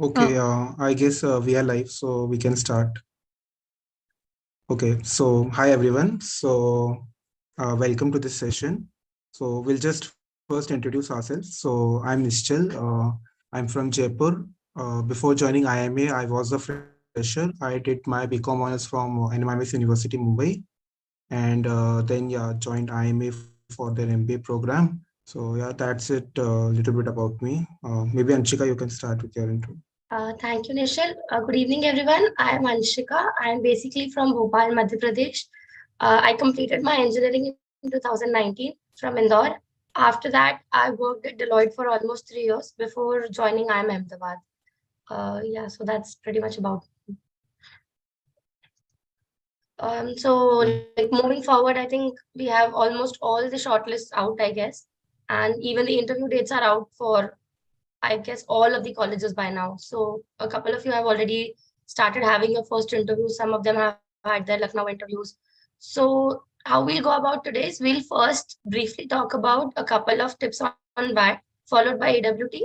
Okay, I guess we are live, so we can start. Okay, so hi everyone. Welcome to this session. So we'll just first introduce ourselves. So I'm Nischal. I'm from Jaipur. Before joining IIMA, I was a fresher. I did my BCom honors from NMIMS University, Mumbai, and then joined IIMA for their MBA program. So that's it. A little bit about me. Maybe Anshika, you can start with your intro. Thank you, Nishal. Good evening, everyone. I am Anshika. I am basically from Bhopal, Madhya Pradesh. I completed my engineering in 2019 from Indore. After that, I worked at Deloitte for almost 3 years before joining IIM Ahmedabad. Yeah, so that's pretty much about. So like moving forward, I think we have almost all the shortlists out, I guess, and even the interview dates are out for I guess all of the colleges by now. So a couple of you have already started having your first interviews. Some of them have had their Lucknow interviews. So how we'll go about today is we'll first briefly talk about a couple of tips on VAT, followed by AWT,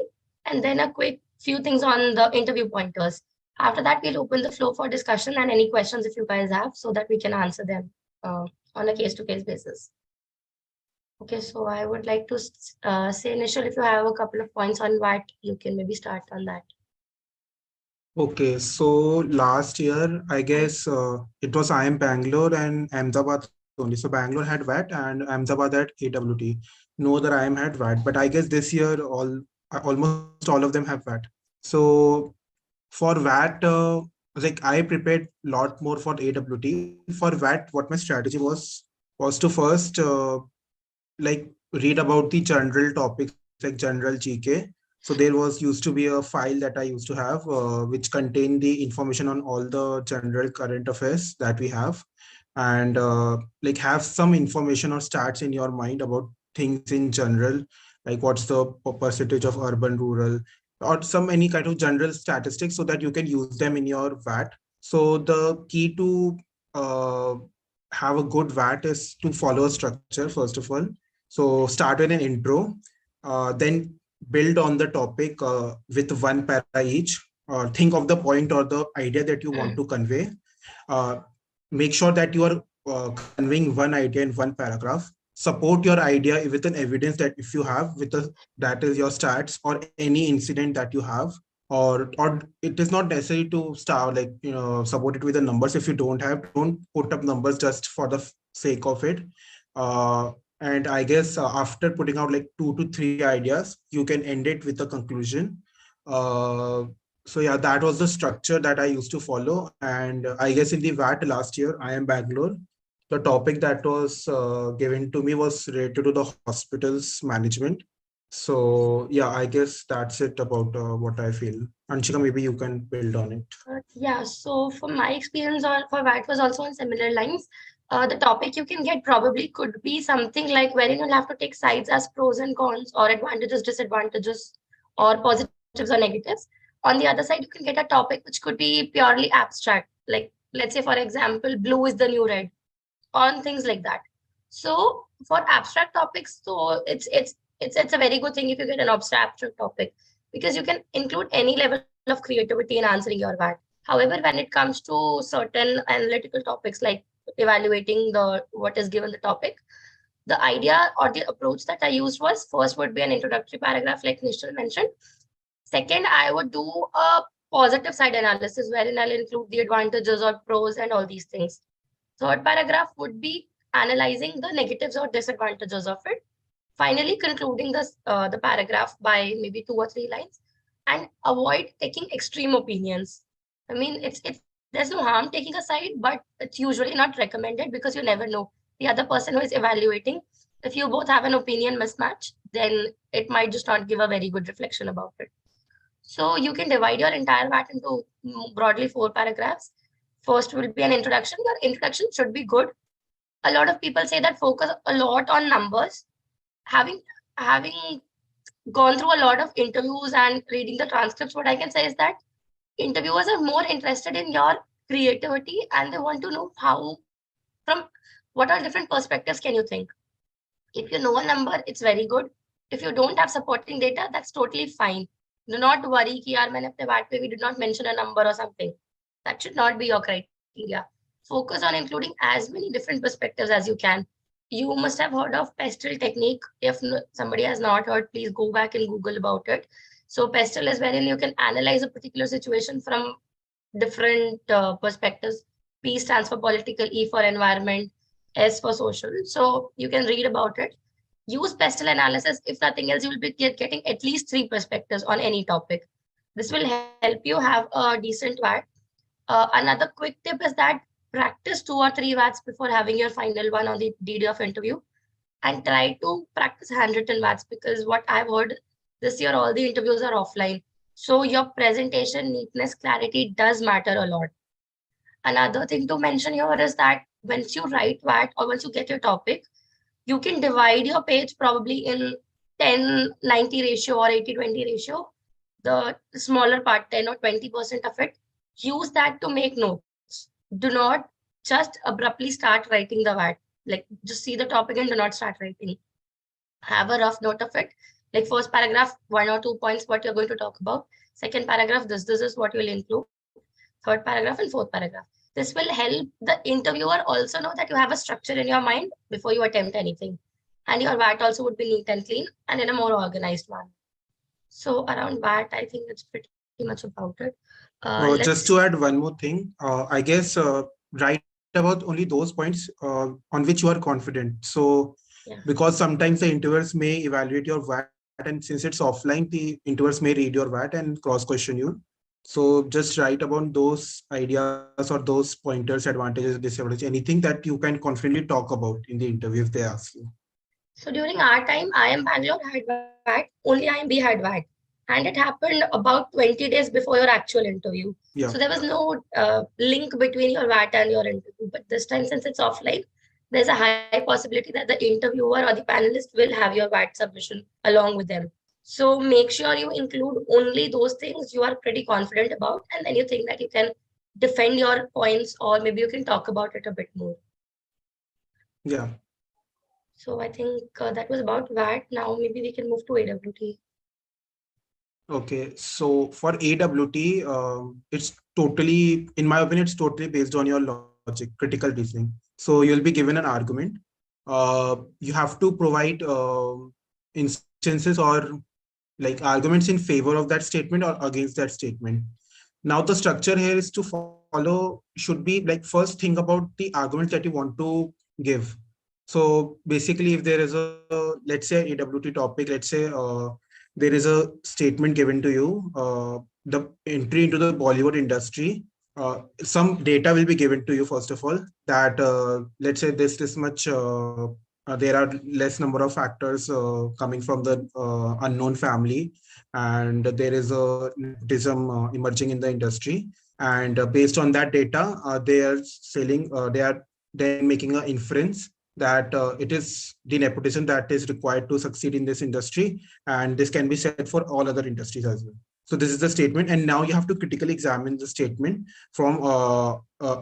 and then a quick few things on the interview pointers. After that, we'll open the floor for discussion and any questions if you guys have so that we can answer them on a case-to-case basis. Okay, so I would like to say, Nishal, if you have a couple of points on what you can maybe start on that. Okay, so last year, I guess it was IIM Bangalore and Ahmedabad only. So Bangalore had VAT and Ahmedabad had AWT. No other IIM had VAT, but I guess this year almost all of them have VAT. So for VAT, like I prepared a lot more for AWT. For VAT, what my strategy was to first like read about the general topics like general GK. So there was used to be a file that I used to have, which contained the information on all the general current affairs that we have, and like have some information or stats in your mind about things in general, like what's the percentage of urban, rural, or some any kind of general statistics, so that you can use them in your VAT. So the key to have a good VAT is to follow a structure first of all. So start with an intro, then build on the topic with one para each. Think of the point or the idea that you want to convey. Uh, Make sure that you are conveying one idea in one paragraph. Support your idea with an evidence that if you have with a, that is your stats or any incident that you have, or it is not necessary to start like support it with the numbers. If you don't have, don't put up numbers just for the sake of it. uh, and I guess after putting out like 2 to 3 ideas, you can end it with a conclusion. uh, so yeah, that was the structure that I used to follow. And I guess in the VAT last year, I am Bangalore. The topic that was given to me was related to the hospitals management. So yeah, I guess that's it about what I feel. Anshika, maybe you can build on it. Yeah, so for my experience on for VAT was also on similar lines. The topic you can get probably could be something like wherein you'll have to take sides as pros and cons or advantages, disadvantages, or positives or negatives. On the other side, you can get a topic which could be purely abstract, like let's say for example, blue is the new red, on things like that. So for abstract topics, so it's a very good thing if you get an abstract topic because you can include any level of creativity in answering your VAT. However, when it comes to certain analytical topics like evaluating the what is given the topic, the idea or the approach that I used was first would be an introductory paragraph, like Nishal mentioned. Second, I would do a positive side analysis wherein I'll include the advantages or pros and all these things. Third paragraph would be analyzing the negatives or disadvantages of it. Finally, concluding the paragraph by maybe 2 or 3 lines, and avoid taking extreme opinions. I mean, it's there's no harm taking a side, but it's usually not recommended because you never know the other person who is evaluating. If you both have an opinion mismatch, then it might just not give a very good reflection about it. So you can divide your entire VAT into broadly 4 paragraphs. First will be an introduction. Your introduction should be good. A lot of people say that focus a lot on numbers. Having gone through a lot of interviews and reading the transcripts, what I can say is that interviewers are more interested in your creativity and they want to know how from what are different perspectives can you think. If you know a number, it's very good. If you don't have supporting data, that's totally fine. Do not worry कि यार मैंने अपने VAT पे we did not mention a number or something. That should not be your criteria. Focus on including as many different perspectives as you can. You must have heard of pestle technique. If somebody has not heard, please go back and Google about it. So pestle is wherein you can analyze a particular situation from different perspectives. P stands for political, E for environment, S for social. So you can read about it. Use pestle analysis. If nothing else, you will be getting at least 3 perspectives on any topic. This will help you have a decent VAT. Another quick tip is that practice 2 or 3 WATs before having your final one on the DD of interview, and try to practice handwritten WATs, because what I've heard this year, all the interviews are offline. So your presentation, neatness, clarity does matter a lot. Another thing to mention here is that once you write VAT or once you get your topic, you can divide your page probably in 10-90 ratio or 80-20 ratio. The smaller part, 10 or 20% of it, use that to make notes. Do not just abruptly start writing the VAT. Like, just see the topic and do not start writing. Have a rough note of it. Like, first paragraph, 1 or 2 points, what you're going to talk about. Second paragraph, this is what you'll include. Third paragraph and fourth paragraph. This will help the interviewer also know that you have a structure in your mind before you attempt anything. And your VAT also would be neat and clean and in a more organized manner. So around VAT, I think that's pretty much about it. Just Let's to add one more thing, I guess write about only those points on which you are confident. So, yeah. because sometimes the interviewers may evaluate your VAT, and since it's offline, the interviewers may read your VAT and cross question you. So, just write about those ideas or those pointers, advantages, disadvantages, anything that you can confidently talk about in the interview if they ask you. So during our time, IIM Bangalore had VAT, only IIMB had VAT. And it happened about 20 days before your actual interview. Yeah. So there was no link between your VAT and your interview. But this time, since it's offline, there's a high possibility that the interviewer or the panelist will have your VAT submission along with them. So make sure you include only those things you are pretty confident about, and then you think that you can defend your points, or maybe you can talk about it a bit more. Yeah. So I think that was about VAT. Now maybe we can move to AWT. Okay, so for AWT, it's totally, in my opinion, it's totally based on your logic, critical reasoning. So you'll be given an argument. You have to provide instances or like arguments in favor of that statement or against that statement. Now the structure here is to follow, should be like first think about the arguments that you want to give. So basically, if there is a, let's say AWT topic, let's say there is a statement given to you, the entry into the Bollywood industry, some data will be given to you first of all, that let's say this much there are less number of factors coming from the unknown family, and there is a nepotism emerging in the industry, and based on that data they are selling they are then making an inference that it is the nepotism that is required to succeed in this industry, and this can be said for all other industries as well. So this is the statement, and now you have to critically examine the statement from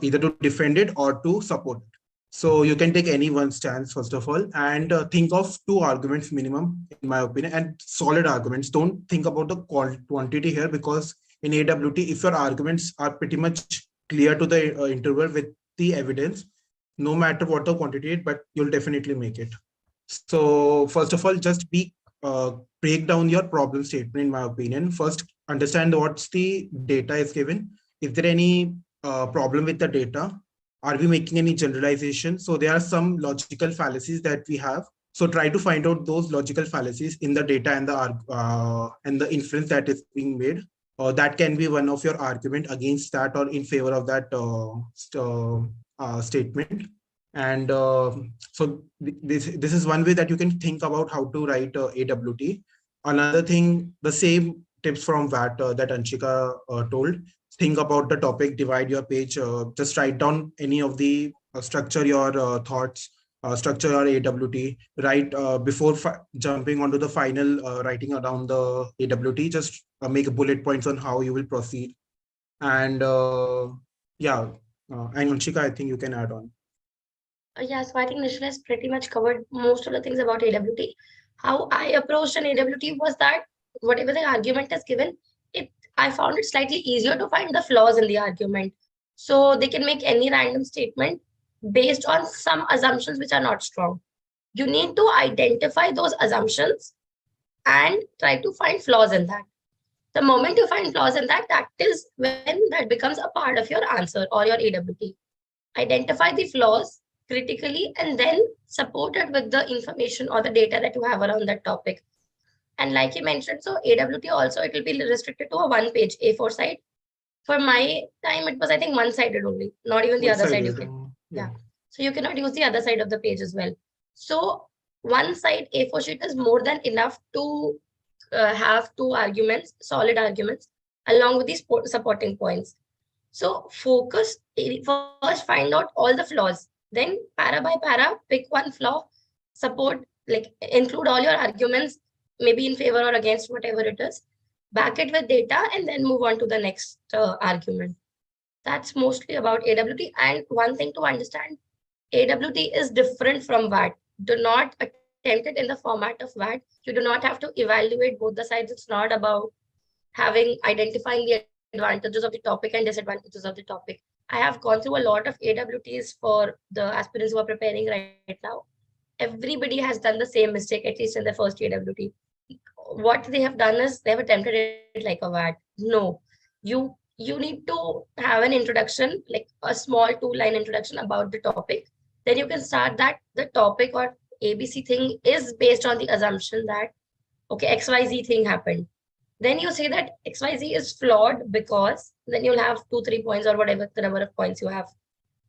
either to defend it or to support it. So you can take any one stance first of all, and think of 2 arguments minimum, in my opinion, and solid arguments. Don't think about the quantity here, because in AWT, if your arguments are pretty much clear to the interviewer with the evidence, no matter what the quantity is, but you'll definitely make it. So first of all, just break down your problem statement, in my opinion. First, understand what's the data is given. Is there any problem with the data? Are we making any generalization? So there are some logical fallacies that we have. So try to find out those logical fallacies in the data and the inference that is being made. That can be one of your argument against that or in favor of that statement. And so this is one way that you can think about how to write AWT. Another thing, the same tips from VAT that Anshika told. Think about the topic, divide your page, just write down any of the structure your thoughts, structure your AWT, write before jumping onto the final writing around the AWT, just make bullet points on how you will proceed. And yeah, and Anshika, I think you can add on. Yeah, so I think Nishla has pretty much covered most of the things about AWT. How I approached an AWT was that whatever the argument is given, I found it slightly easier to find the flaws in the argument. So they can make any random statement based on some assumptions which are not strong. You need to identify those assumptions and try to find flaws in that. The moment you find flaws in that, that is when that becomes a part of your answer or your AWT. Identify the flaws critically and then support it with the information or the data that you have around that topic. And like you mentioned, so AWT also, it will be restricted to a one page A4 side. For my time, it was, I think, one sided only, not even the other side you One-sided. can. Yeah. Yeah. So you cannot use the other side of the page as well. So one side A4 sheet is more than enough to have two arguments, solid arguments, along with these supporting points. So focus, first find out all the flaws, then para by para, pick one flaw, support, like include all your arguments, maybe in favor or against, whatever it is, back it with data, and then move on to the next argument. That's mostly about AWT. And one thing to understand, AWT is different from WAT. Do not attempt it in the format of WAT. You do not have to evaluate both the sides. It's not about identifying the advantages of the topic and disadvantages of the topic. I have gone through a lot of AWTs for the aspirants who are preparing right now. Everybody has done the same mistake, at least in the first AWT. What they have done is they have attempted it like a WAT. No, you need to have an introduction, like a small 2-line introduction about the topic. Then you can start that the topic or ABC thing is based on the assumption that okay, XYZ thing happened. Then you say that XYZ is flawed because then you'll have 2, 3 points or whatever the number of points you have.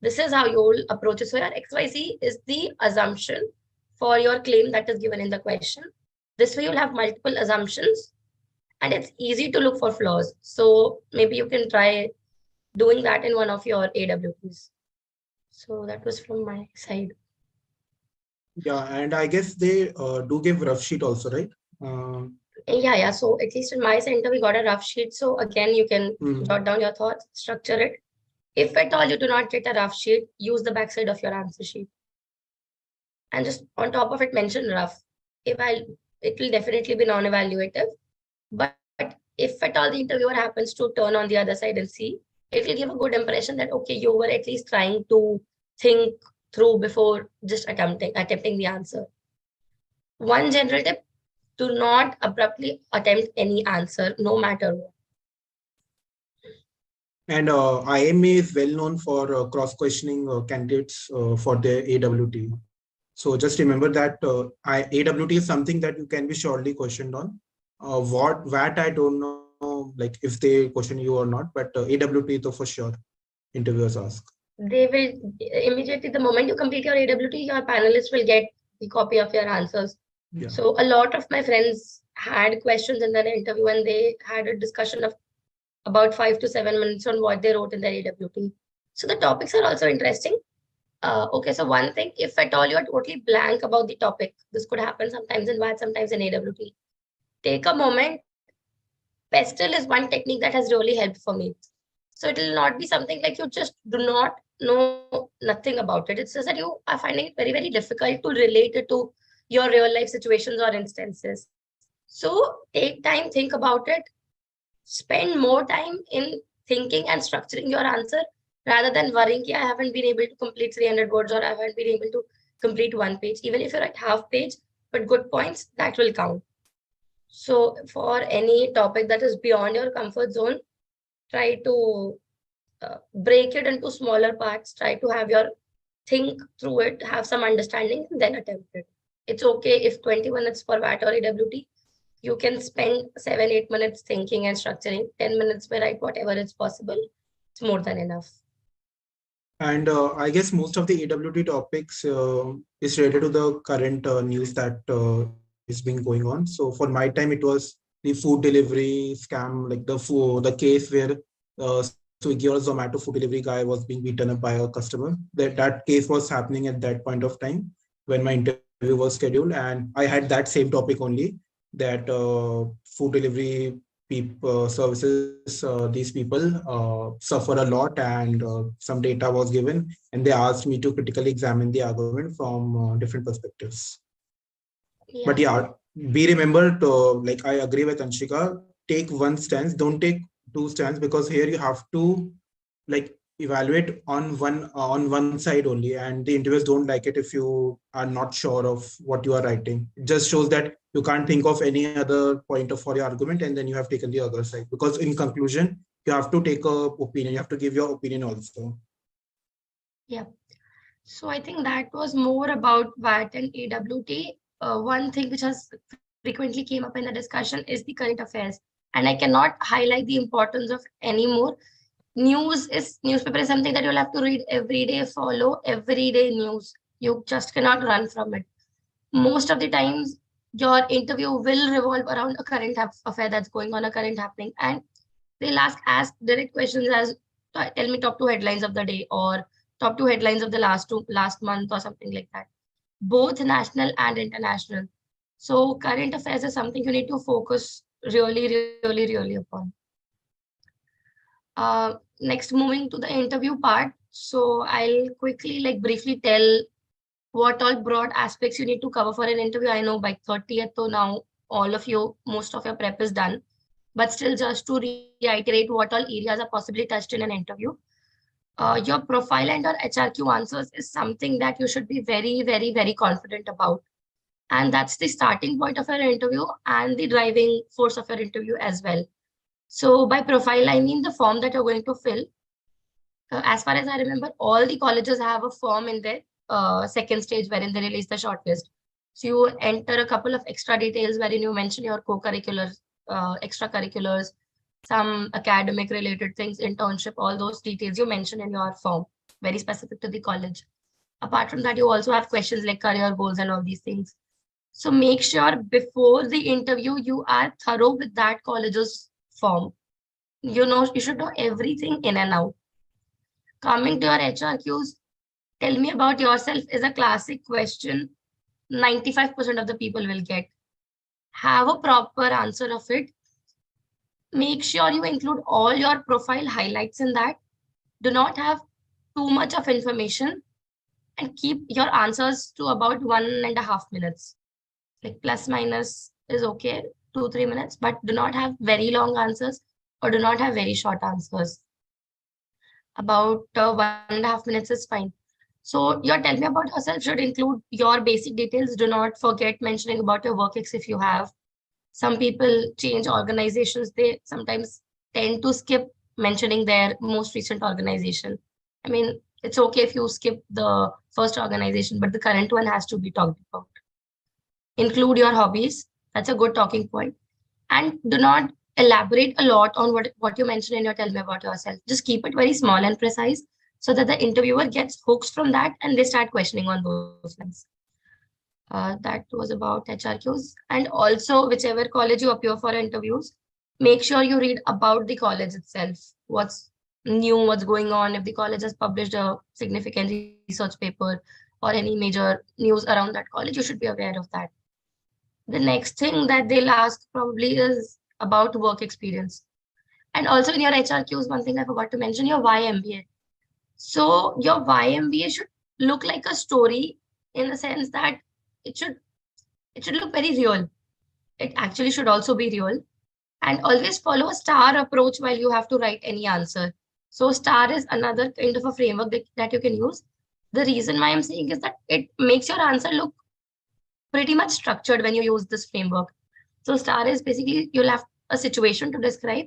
This is how you'll approach it. So your XYZ is the assumption for your claim that is given in the question. This way you'll have multiple assumptions and it's easy to look for flaws. So maybe you can try doing that in one of your AWPs. So that was from my side. Yeah, and I guess they do give rough sheet also, right? Yeah. So at least in my center, we got a rough sheet. So again, you can jot down your thoughts, structure it. If at all you do not get a rough sheet, use the backside of your answer sheet. And just on top of it, mention rough. It will definitely be non-evaluative. But if at all the interviewer happens to turn on the other side and see, it will give a good impression that, okay, you were at least trying to think through before just attempting the answer. One general tip, do not abruptly attempt any answer, no matter what. And IMA is well known for cross-questioning candidates for their AWT. So just remember that AWT is something that you can be surely questioned on. What VAT, I don't know, like if they question you or not, but AWT though for sure, interviewers ask. They will immediately, the moment you complete your AWT, your panelists will get the copy of your answers. Yeah. So a lot of my friends had questions in their interview and they had a discussion of about 5 to 7 minutes on what they wrote in their AWT. So the topics are also interesting. Okay, so one thing, if at all you are totally blank about the topic, this could happen sometimes in VAT, sometimes in AWT. Take a moment. Pestle is one technique that has really helped for me. So it will not be something like you just do not know nothing about it. It's just that you are finding it very, very difficult to relate it to your real life situations or instances. So take time, think about it, spend more time in thinking and structuring your answer rather than worrying, I haven't been able to complete 300 words or I haven't been able to complete one page. Even if you're at half page, but good points, that will count. So for any topic that is beyond your comfort zone, try to break it into smaller parts, try to have your think through it, have some understanding, and then attempt it. It's okay if 20 minutes for VAT or AWT, you can spend 7, 8 minutes thinking and structuring, 10 minutes by write whatever is possible. It's more than enough. And I guess most of the AWT topics is related to the current news that is being going on. So for my time, it was the food delivery scam, like the case where Swiggy or Zomato food delivery guy was being beaten up by a customer. That case was happening at that point of time when my interview was scheduled, and I had that same topic only, that food delivery services, these people suffer a lot, and some data was given, and they asked me to critically examine the argument from different perspectives. Yeah. But yeah, be remembered to, like I agree with Anshika, take one stance, don't take two stands, because here you have to like evaluate on one side only, and the interviewers don't like it if you are not sure of what you are writing. It just shows that you can't think of any other point of for your argument, and then you have taken the other side, because in conclusion you have to take a opinion, you have to give your opinion also. Yeah. So I think that was more about VAT and AWT. One thing which has frequently came up in the discussion is the current affairs, and I cannot highlight the importance of any more. Newspaper is something that you'll have to read every day, follow everyday news. You just cannot run from it. Most of the times, your interview will revolve around a current affair that's going on, a current happening, and they'll ask direct questions as tell me top two headlines of the day or top two headlines of the last month or something like that, both national and international. So current affairs is something you need to focus really upon. Next, moving to the interview part. So I'll quickly like briefly tell what all broad aspects you need to cover for an interview. I know by 30th, so now all of you, most of your prep is done. But still, just to reiterate what all areas are possibly touched in an interview. Your profile and your HRQ answers is something that you should be very confident about. And that's the starting point of your interview and the driving force of your interview as well. So by profile, I mean the form that you're going to fill. As far as I remember, all the colleges have a form in their second stage wherein they release the shortlist. So you enter a couple of extra details wherein you mention your co-curriculars, extracurriculars, some academic related things, internship, all those details you mention in your form, very specific to the college. Apart from that, you also have questions like career goals and all these things. So make sure before the interview, you are thorough with that college's form. You should know everything in and out. Coming to your HRQs, tell me about yourself is a classic question 95% of the people will get. Have a proper answer of it. Make sure you include all your profile highlights in that. Do not have too much of information and keep your answers to about 1.5 minutes. Like plus minus is okay, 2-3 minutes, but do not have very long answers or do not have very short answers. About 1.5 minutes is fine. So your tell me about yourself should include your basic details. Do not forget mentioning about your work ex if you have. Some people change organizations. They sometimes tend to skip mentioning their most recent organization. I mean, it's okay if you skip the first organization, but the current one has to be talked about. Include your hobbies. That's a good talking point. And do not elaborate a lot on what you mentioned in your tell me about yourself. Just keep it very small and precise so that the interviewer gets hooks from that and they start questioning on those lines. That was about HRQs. And also, whichever college you appear for interviews, make sure you read about the college itself. What's new, what's going on. If the college has published a significant research paper or any major news around that college, you should be aware of that. The next thing that they'll ask probably is about work experience. And also in your HRQs, one thing I forgot to mention, your YMBA. So your YMBA should look like a story in the sense that it should it should look very real. It actually should also be real. And always follow a star approach while you have to write any answer. So star is another kind of a framework that you can use. The reason why I'm saying is that it makes your answer look pretty much structured when you use this framework. So star is basically you'll have a situation to describe,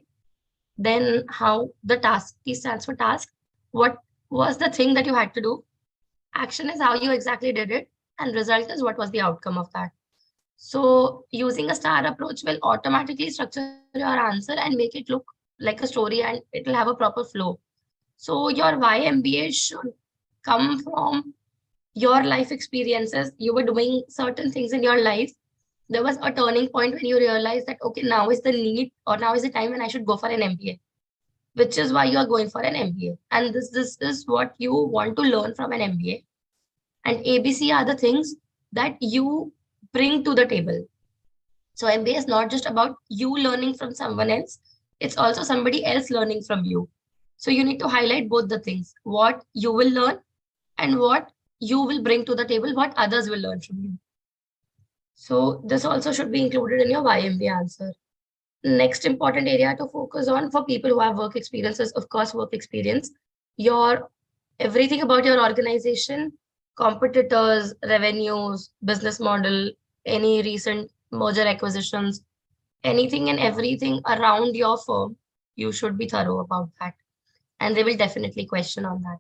then how the task, T stands for task, what was the thing that you had to do, action is how you exactly did it, and result is what was the outcome of that. So using a star approach will automatically structure your answer and make it look like a story and it will have a proper flow. So your YMBA should come from your life experiences. You were doing certain things in your life. There was a turning point when you realized that, okay, now is the need or now is the time when I should go for an MBA, which is why you are going for an MBA. And this is what you want to learn from an MBA. And ABC are the things that you bring to the table. So MBA is not just about you learning from someone else, it's also somebody else learning from you. So you need to highlight both the things, what you will learn and what you will bring to the table, what others will learn from you. So this also should be included in your YMB answer. Next important area to focus on for people who have work experience is, of course, work experience. Your everything about your organization, competitors, revenues, business model, any recent merger acquisitions, anything and everything around your firm, you should be thorough about that. And they will definitely question on that.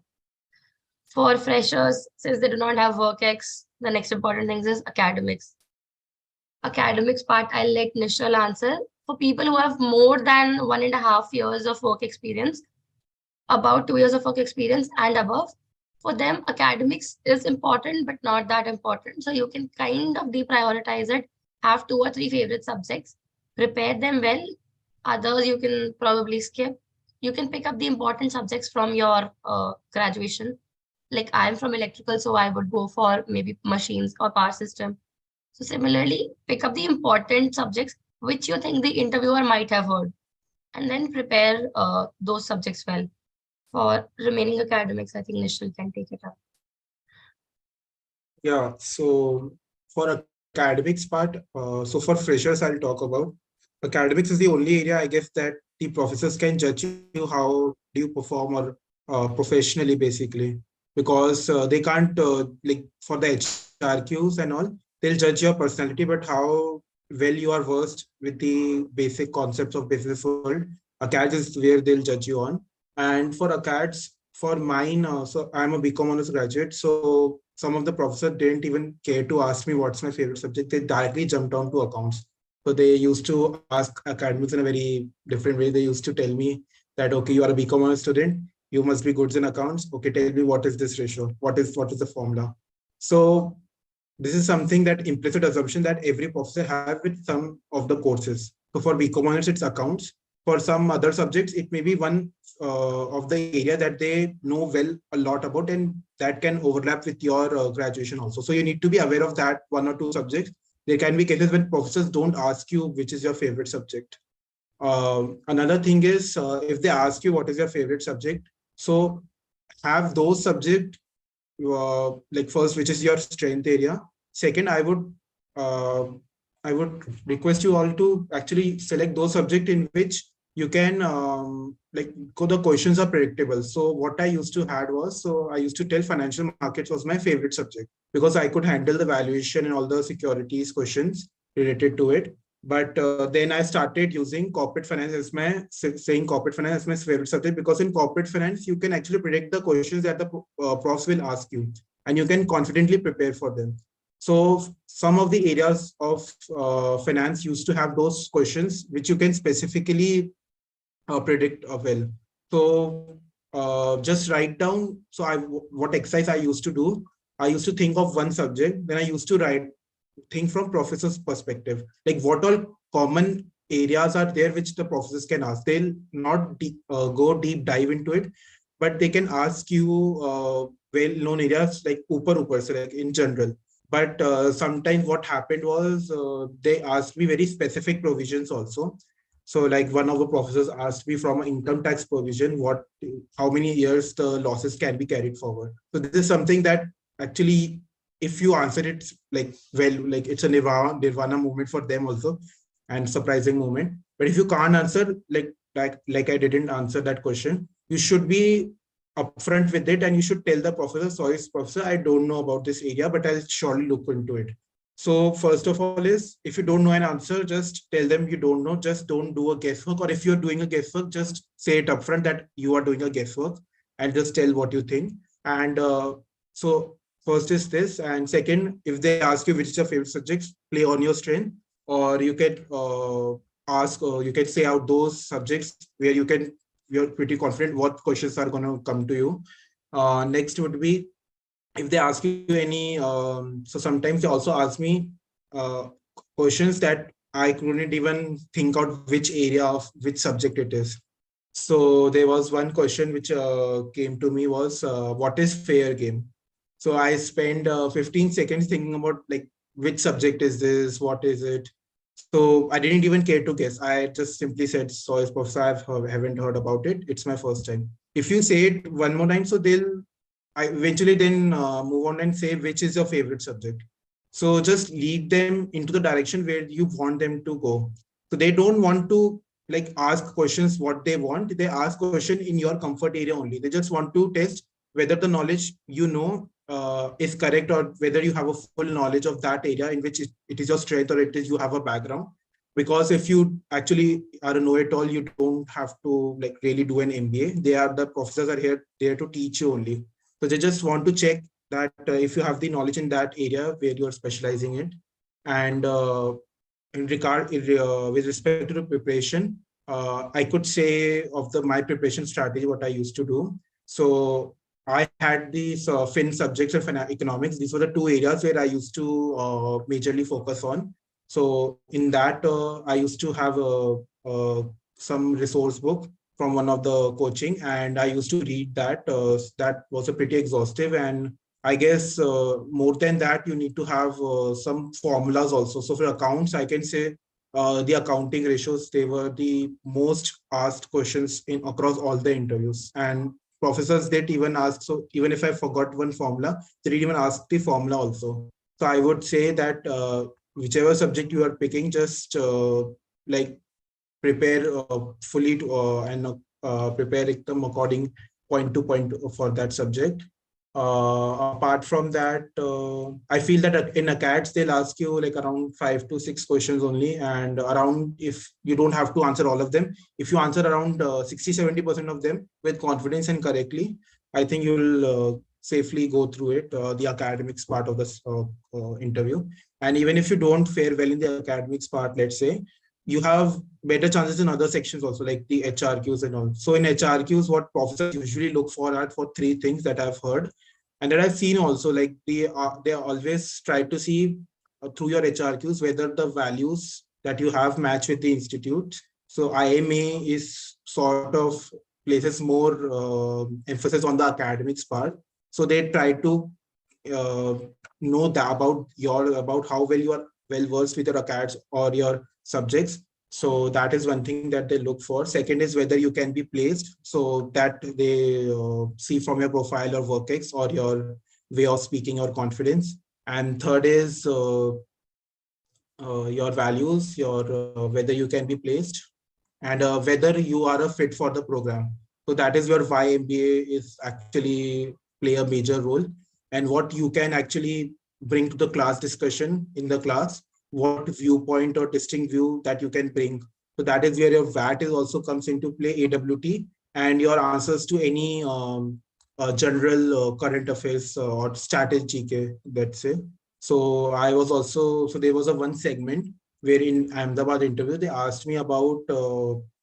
For freshers, since they do not have work ex, the next important thing is academics. Academics part, I'll let Nishal answer. For people who have more than 1.5 years of work experience, about 2 years of work experience and above, for them, academics is important, but not that important. So you can kind of deprioritize it, have 2 or 3 favorite subjects, prepare them well. Others you can probably skip. You can pick up the important subjects from your graduation. Like I'm from electrical, so I would go for maybe machines or power system. So similarly, pick up the important subjects which you think the interviewer might have heard, and then prepare those subjects well. For remaining academics, I think Nishal can take it up. Yeah, so for academics part, so for freshers, I'll talk about. Academics is the only area, I guess, that the professors can judge you how do you perform or professionally, basically, because they can't like for the HRQs and all, they'll judge your personality, but how well you are versed with the basic concepts of business world. ACADS is where they'll judge you on. And for ACADS, for mine, so I'm a BCom honors graduate, so some of the professors didn't even care to ask me what's my favorite subject. They directly jumped on to accounts. So they used to ask academics in a very different way. They used to tell me that, okay, you are a BCom honors student, you must be good in accounts. Okay, tell me what is this ratio? What is the formula? So this is something that implicit assumption that every professor have with some of the courses. So for BCom honors, it's accounts. For some other subjects, it may be one of the area that they know well a lot about, and that can overlap with your graduation also. So you need to be aware of that one or two subjects. There can be cases when professors don't ask you which is your favorite subject. Another thing is if they ask you what is your favorite subject, so have those subject like first, which is your strength area. Second, uh, I would request you all to actually select those subject in which you can like the questions are predictable. So what I used to had was, so I used to tell financial markets was my favorite subject because I could handle the valuation and all the securities questions related to it. But then I started using corporate finance as my saying corporate finance as my favorite subject, because in corporate finance you can actually predict the questions that the profs will ask you, and you can confidently prepare for them. So some of the areas of finance used to have those questions which you can specifically predict well. So just write down. So what exercise I used to do, I used to think of one subject, then I used to write think from professor's perspective, like what all common areas are there which the professors can ask. They'll not go deep dive into it, but they can ask you well-known areas like upper, so like in general. But sometimes what happened was they asked me very specific provisions also. So like one of the professors asked me from an income tax provision, how many years the losses can be carried forward. So this is something that actually, if you answer it like well, like it's a nirvana moment for them also, and surprising moment. But if you can't answer like I didn't answer that question, you should be upfront with it, and you should tell the professor, sorry professor, I don't know about this area, but I'll surely look into it. So first of all is, if you don't know an answer, just tell them you don't know, just don't do a guesswork. Or if you're doing a guesswork, just say it upfront that you are doing a guesswork, and just tell what you think. And so first is this, and second, if they ask you which is your favorite subjects, play on your strength. Or you can ask, or you can say out those subjects where you're pretty confident what questions are going to come to you. Next would be, if they ask you any so sometimes they also ask me uh, questions that I couldn't even think out which area of which subject it is. So there was one question which came to me was, what is fair game? So I spent 15 seconds thinking about like which subject is this, what is it. So I didn't even care to guess. I just simply said, sorry, professor, haven't heard about it. It's my first time. If you say it one more time, so they'll I eventually then move on and say which is your favorite subject. So just lead them into the direction where you want them to go. So they don't want to like ask questions what they want. They ask question in your comfort area only. They just want to test whether the knowledge is correct, or whether you have a full knowledge of that area in which it is your strength, or it is you have a background. Because if you actually are a know-it-all, you don't have to like really do an MBA. The professors are here there to teach you only. So they just want to check that if you have the knowledge in that area where you are specializing in. And with respect to the preparation, I could say of the my preparation strategy what I used to do. So I had these fin subjects of economics. These were the two areas where I used to majorly focus on. So in that I used to have some resource book from one of the coaching, and I used to read that. That was a pretty exhaustive, and I guess more than that, you need to have some formulas also. So for accounts, I can say the accounting ratios, they were the most asked questions in across all the interviews. And professors did even ask, so even if I forgot one formula, they did even ask the formula also. So I would say that whichever subject you are picking, just like prepare fully to, and prepare them according point to point for that subject. Apart from that, I feel that in acads they'll ask you like around 5 to 6 questions only, and around, if you don't have to answer all of them, if you answer around 60-70% of them with confidence and correctly, I think you'll safely go through it, the academics part of this interview. And even if you don't fare well in the academics part, let's say, you have better chances in other sections also, like the HRQs and all. So in HRQs, what professors usually look for are for three things that I've heard and that I've seen also. Like they always try to see through your HRQs whether the values that you have match with the institute. So IMA is sort of places more emphasis on the academics part. So they try to uh, know that about how well you are well versed with your acads or your subjects. So that is one thing that they look for. Second is whether you can be placed, so that they see from your profile or workex or your way of speaking or confidence. And third is your values, your whether you can be placed, and whether you are a fit for the program. So that is where why MBA is actually play a major role, and what you can actually bring to the class discussion in the class, what viewpoint or distinct view that you can bring. So that is where your VAT is also comes into play, AWT, and your answers to any general current affairs or strategy, let's say. So I was also, so there was a one segment where in Ahmedabad interview, they asked me about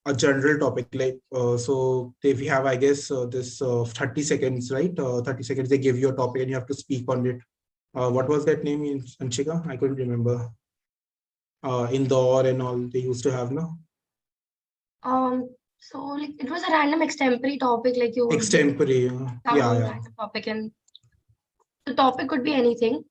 a general topic. Like, so they, we have, I guess, this 30 seconds, right? 30 seconds, they give you a topic and you have to speak on it. What was that name in Anshika? I couldn't remember. Indore and all they used to have, no? So like it was a random extempore topic, like you would be Extempore. Yeah, some yeah. random topic, and the topic could be anything.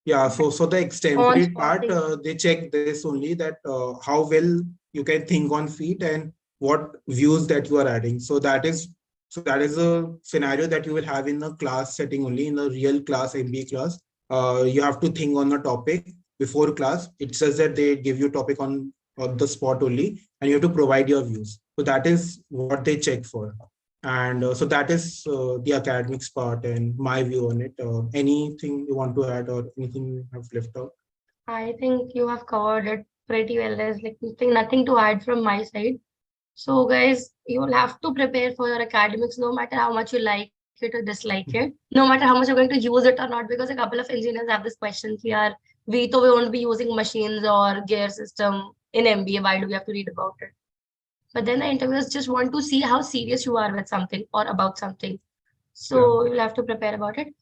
Yeah, But so the on extempore spot part, thing. they check this only, that how well you can think on feet and what views that you are adding. So that is a scenario that you will have in a class setting only, in a real class, MBA class. You have to think on a topic before class. It says that they give you topic on the spot only, and you have to provide your views. So that is what they check for. And so that is the academics part and my view on it. Anything you want to add or anything you have left out? I think you have covered it pretty well. There's like nothing to add from my side. So guys, you'll have to prepare for your academics no matter how much you like it or dislike it, no matter how much you're going to use it or not, because a couple of engineers have this question here. We won't be using machines or gear system in MBA. Why do we have to read about it? But then the interviewers just want to see how serious you are with something or about something. Yeah. So you'll have to prepare about it.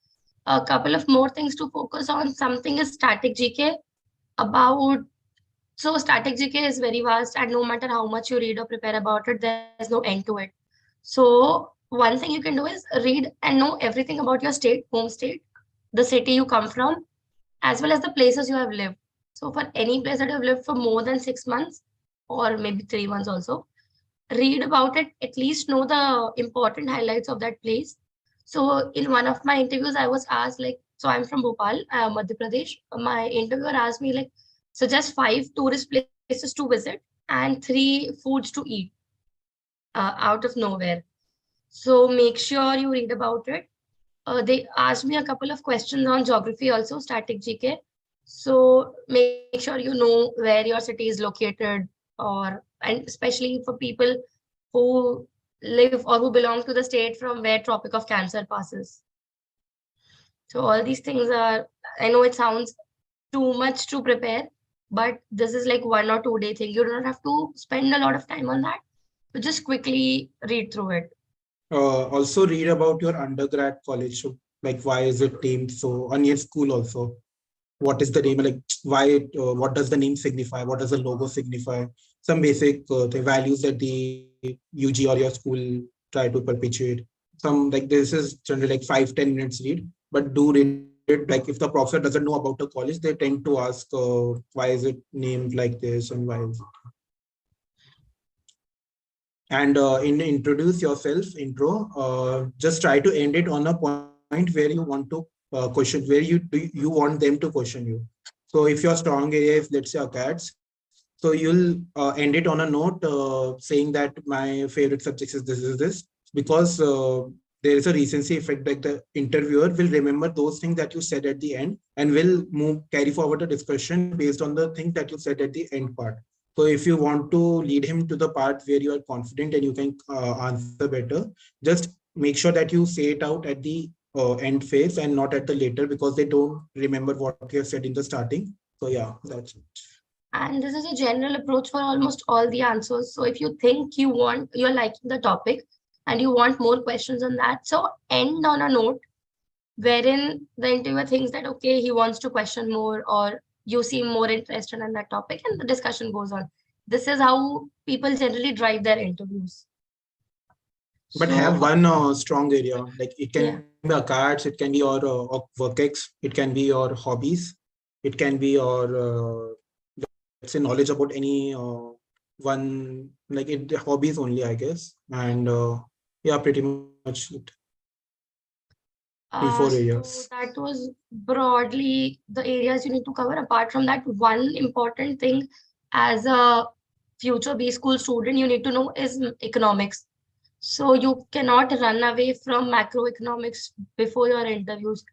A couple of more things to focus on. Something is static GK. About so static GK is very vast, and no matter how much you read or prepare about it, there's no end to it. So one thing you can do is read and know everything about your state, home state, the city you come from, as well as the places you have lived. So for any place that you have lived for more than 6 months, or maybe 3 months also, read about it, at least know the important highlights of that place. So in one of my interviews, I was asked like, So I'm from Bhopal, Madhya Pradesh. My interviewer asked me like suggest 5 tourist places to visit and 3 foods to eat out of nowhere. So make sure you read about it. They asked me a couple of questions on geography also, static GK. So make sure you know where your city is located, and especially for people who live or who belong to the state from where Tropic of Cancer passes. So all these things are, I know it sounds too much to prepare, but this is like 1 or 2 day thing. You don't have to spend a lot of time on that. So just quickly read through it. Also read about your undergrad college. So, like, why is it named so? On your school also, what is the name? Like, why? What does the name signify? What does the logo signify? Some basic the values that the UG or your school try to perpetuate. Some like this is generally like 5-10 minutes read, but do read it. Like if the professor doesn't know about the college, they tend to ask why is it named like this and why is it. And in introduce yourself intro, just try to end it on a point where you want to question, where you want them to question you. So if your strong area is, let's say, accounts, so you'll end it on a note saying that my favorite subject is this, because there is a recency effect, like the interviewer will remember those things that you said at the end and will carry forward a discussion based on the things that you said at the end part. So if you want to lead him to the part where you are confident and you can answer better, just make sure that you say it out at the end phase and not at the later, because they don't remember what you have said in the starting. So yeah, that's it. And this is a general approach for almost all the answers. So if you think you're liking the topic and you want more questions on that, so end on a note wherein the interviewer thinks that, okay, he wants to question more, or you seem more interested in that topic, and the discussion goes on. This is how people generally drive their interviews. But have So, one strong area, like it can yeah. be a cards, it can be your work ex, it can be your hobbies, it can be your let's say knowledge about any one, like it hobbies only, I guess. And yeah, pretty much it. 3-4 areas. So that was broadly the areas you need to cover. Apart from that, one important thing as a future B school student, you need to know is economics. So you cannot run away from macroeconomics before your interviews.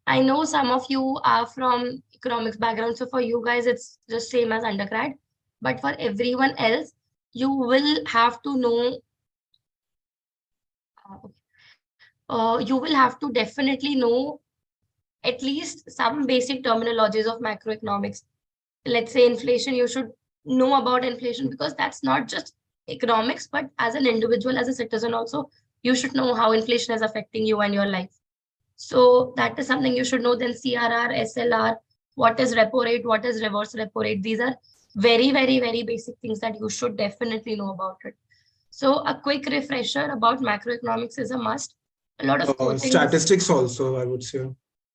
I know some of you are from economics background, so for you guys it's just same as undergrad. But for everyone else, you will have to know. You will have to definitely know at least some basic terminologies of macroeconomics. Let's say inflation, you should know about inflation, because that's not just economics, but as an individual, as a citizen also, you should know how inflation is affecting you and your life. So that is something you should know. Then CRR, SLR, what is repo rate, what is reverse repo rate. These are very, very, very basic things that you should definitely know about it. So a quick refresher about macroeconomics is a must. A lot of coachings. Statistics also, I would say.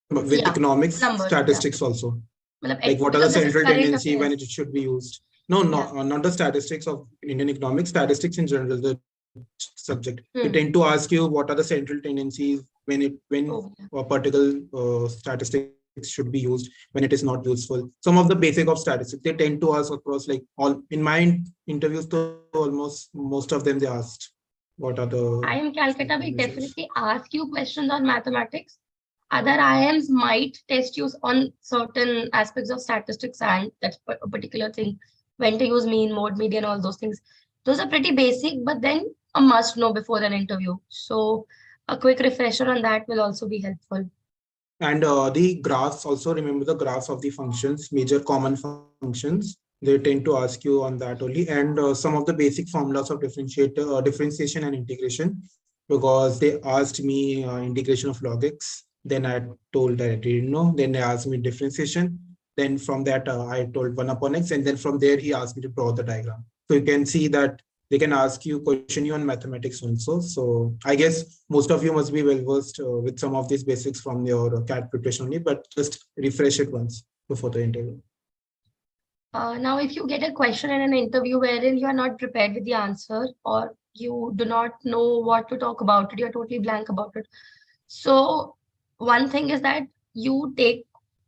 But with Yeah, economics, numbers, yeah. statistics also. Like what are the Because this is central current tendency when affairs. it should be used? No, Yeah. not the statistics of Indian economics, statistics in general, the subject. They tend Hmm. to ask you what are the central tendencies when Oh, yeah. a particular statistics should be used, when it is not useful. Some of the basic of statistics they tend to ask across, like all in my interviews. So almost most of them they asked what are the IIM Calcutta will measures. definitely ask you questions on mathematics. Other IIMs might test you on certain aspects of statistics and that's a particular thing, when to use mean, mode, median, all those things. Those are pretty basic, but then a must know before an interview. So a quick refresher on that will also be helpful. And the graphs, also remember the graphs of the functions, major common functions. They tend to ask you on that only. And some of the basic formulas of differentiation and integration, because they asked me integration of log x. Then I told that I didn't know. Then they asked me differentiation. Then from that, I told 1 upon x. And then from there, he asked me to draw the diagram. So you can see that they can ask you, question you on mathematics also. So I guess most of you must be well versed with some of these basics from your CAT preparation only, but just refresh it once before the interview. Now, if you get a question in an interview wherein you are not prepared with the answer, or you do not know what to talk about it, you're totally blank about it. So one thing is that you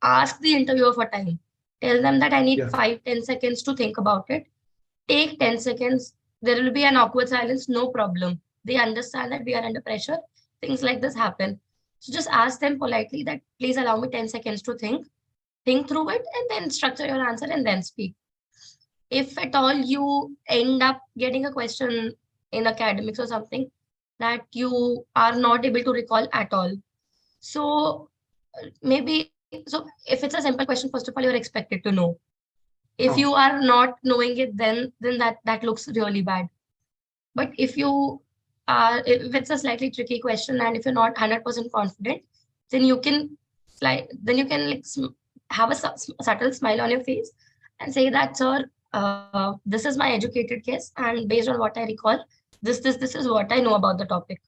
ask the interviewer for time. Tell them that I need Yeah. 5-10 seconds to think about it. Take 10 seconds. There will be an awkward silence, no problem. They understand that we are under pressure. Things like this happen. So just ask them politely that please allow me 10 seconds to think through it, and then structure your answer and then speak. If at all you end up getting a question in academics or something that you are not able to recall at all, so maybe, so if it's a simple question, first of all, you're expected to know. If you Huh. are not knowing it, then that looks really bad. But if it's a slightly tricky question and if you're not 100% confident, then you can like have a subtle smile on your face and say that, sir, this is my educated guess, and based on what I recall, this is what I know about the topic.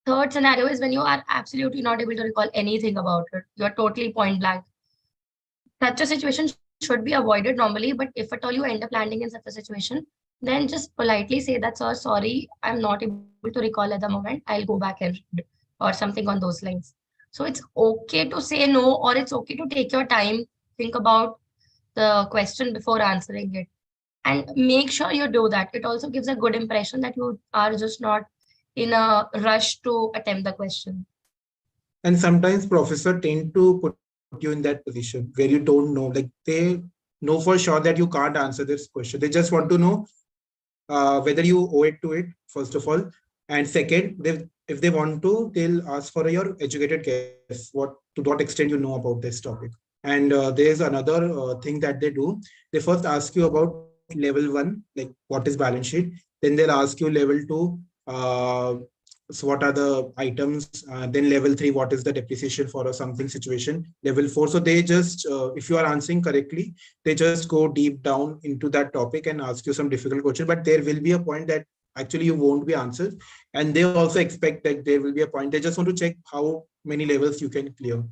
Third scenario is when you are absolutely not able to recall anything about it. You're totally point blank. Such a situation should be avoided normally, but if at all you end up landing in such a situation, then just politely say that, sir, sorry, I'm not able to recall at the moment. I'll go back and read, or something on those lines. So it's okay to say no, or it's okay to take your time, think about the question before answering it. And make sure you do that. It also gives a good impression that you are just not in a rush to attempt the question. And sometimes professor tend to put you in that position where you don't know, like they know for sure that you can't answer this question. They just want to know whether you owe it to it, first of all. And second, if they want to, they'll ask for your educated guess, what to what extent you know about this topic. And there's another thing that they do. They first ask you about level one, like what is balance sheet. Then they'll ask you level two, so what are the items. Then level three, what is the depreciation for a something situation. Level four. So they just, if you are answering correctly, they just go deep down into that topic and ask you some difficult question. But there will be a point that actually you won't be answered. And they also expect that there will be a point. They just want to check how many levels you can clear.